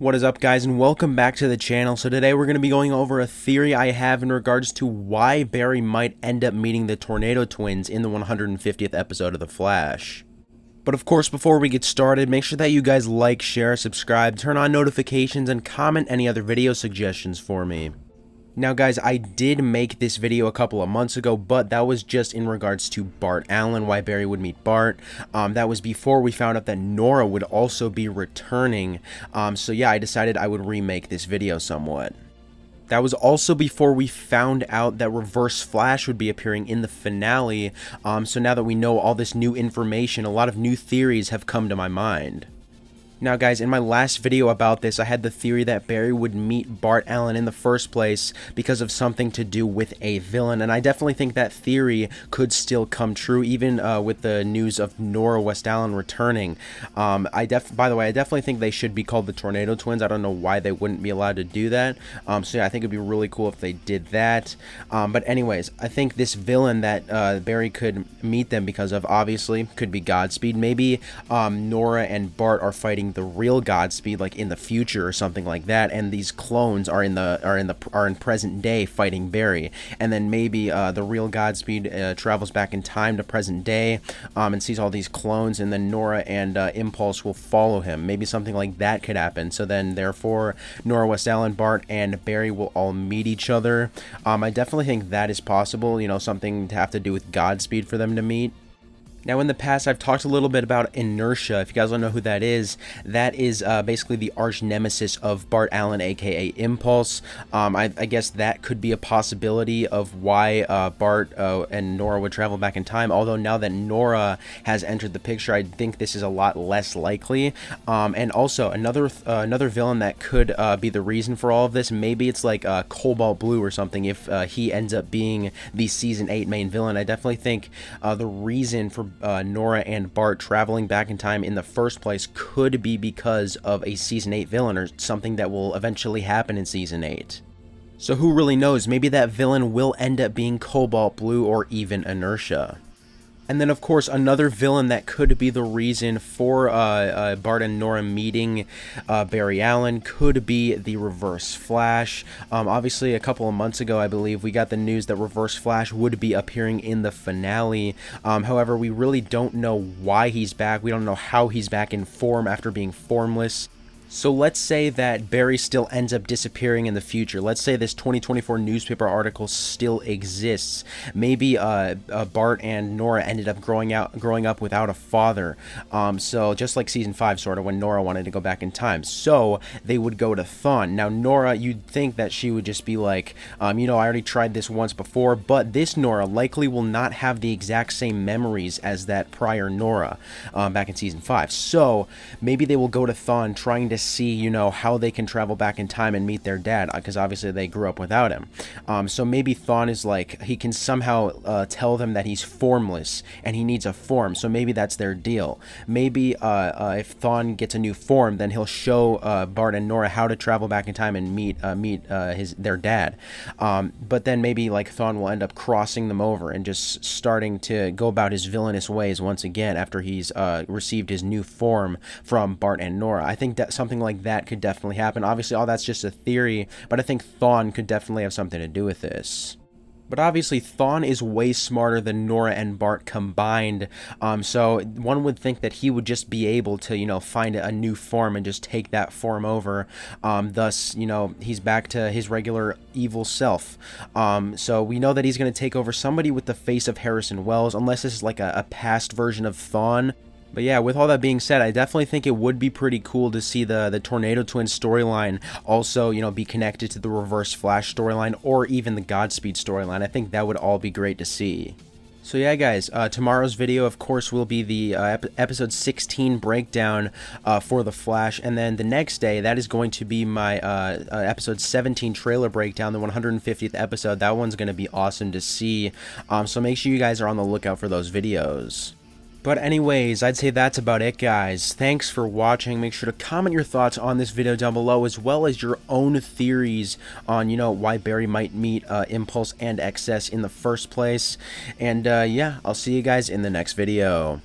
What is up, guys, and welcome back to the channel. So today we're going to be going over a theory I have in regards to why Barry might end up meeting the Tornado Twins in the 150th episode of The Flash. But of course, before we get started, make sure that you guys like, share, subscribe, turn on notifications, and comment any other video suggestions for me. Now guys, I did make this video a couple of months ago, but that was just in regards to Bart Allen, why Barry would meet Bart. That was before we found out that Nora would also be returning. So yeah, I decided I would remake this video somewhat. That was also before we found out that Reverse Flash would be appearing in the finale. So now that we know all this new information, a lot of new theories have come to my mind. Now guys, in my last video about this, I had the theory that Barry would meet Bart Allen in the first place because of something to do with a villain, and I definitely think that theory could still come true, even with the news of Nora West Allen returning. By the way, I definitely think they should be called the Tornado Twins. I don't know why they wouldn't be allowed to do that. So yeah, I think it'd be really cool if they did that. But anyways, I think this villain that Barry could meet them because of, obviously, could be Godspeed. Maybe Nora and Bart are fighting the real Godspeed, like in the future or something like that, and these clones are in present day fighting Barry, and then maybe the real Godspeed travels back in time to present day and sees all these clones, and then Nora and Impulse will follow him. Maybe something like that could happen. So then therefore Nora West Allen, Bart, and Barry will all meet each other. I definitely think that is possible, you know, something to have to do with Godspeed for them to meet. Now, in the past, I've talked a little bit about Inertia. If you guys don't know who that is basically the arch nemesis of Bart Allen, aka Impulse. I guess that could be a possibility of why Bart and Nora would travel back in time. Although now that Nora has entered the picture, I think this is a lot less likely. And also, another villain that could be the reason for all of this, maybe it's like Cobalt Blue or something, if he ends up being the Season 8 main villain. I definitely think the reason for Nora and Bart traveling back in time in the first place could be because of a Season 8 villain or something that will eventually happen in Season 8. So who really knows, maybe that villain will end up being Cobalt Blue or even Inertia. And then, of course, another villain that could be the reason for Bart and Nora meeting Barry Allen could be the Reverse Flash. Obviously, a couple of months ago, I believe, we got the news that Reverse Flash would be appearing in the finale. However, we really don't know why he's back. We don't know how he's back in form after being formless. So let's say that Barry still ends up disappearing in the future. Let's say this 2024 newspaper article still exists. Maybe Bart and Nora ended up growing up without a father. So just like Season 5, sort of, when Nora wanted to go back in time. So they would go to Thawne. Now Nora, you'd think that she would just be like, you know, I already tried this once before, but this Nora likely will not have the exact same memories as that prior Nora back in Season 5. So maybe they will go to Thawne trying to see, you know, how they can travel back in time and meet their dad, because obviously they grew up without him. So maybe Thawne is like, he can somehow tell them that he's formless and he needs a form, so maybe that's their deal. Maybe if Thawne gets a new form, then he'll show Bart and Nora how to travel back in time and meet their dad. But then maybe like Thawne will end up crossing them over and just starting to go about his villainous ways once again after he's received his new form from Bart and Nora. I think that something like that could definitely happen. Obviously, all that's just a theory, but I think Thawne could definitely have something to do with this. But obviously, Thawne is way smarter than Nora and Bart combined, so one would think that he would just be able to, you know, find a new form and just take that form over. Thus, you know, he's back to his regular evil self. So we know that he's going to take over somebody with the face of Harrison Wells, unless this is like a past version of Thawne. But yeah, with all that being said, I definitely think it would be pretty cool to see the Tornado Twins storyline also, you know, be connected to the Reverse Flash storyline or even the Godspeed storyline. I think that would all be great to see. So yeah, guys, tomorrow's video, of course, will be the episode 16 breakdown for The Flash, and then the next day, that is going to be my episode 17 trailer breakdown, the 150th episode. That one's going to be awesome to see, so make sure you guys are on the lookout for those videos. But anyways, I'd say that's about it, guys. Thanks for watching. Make sure to comment your thoughts on this video down below, as well as your own theories on, you know, why Barry might meet Impulse and XS in the first place. And yeah, I'll see you guys in the next video.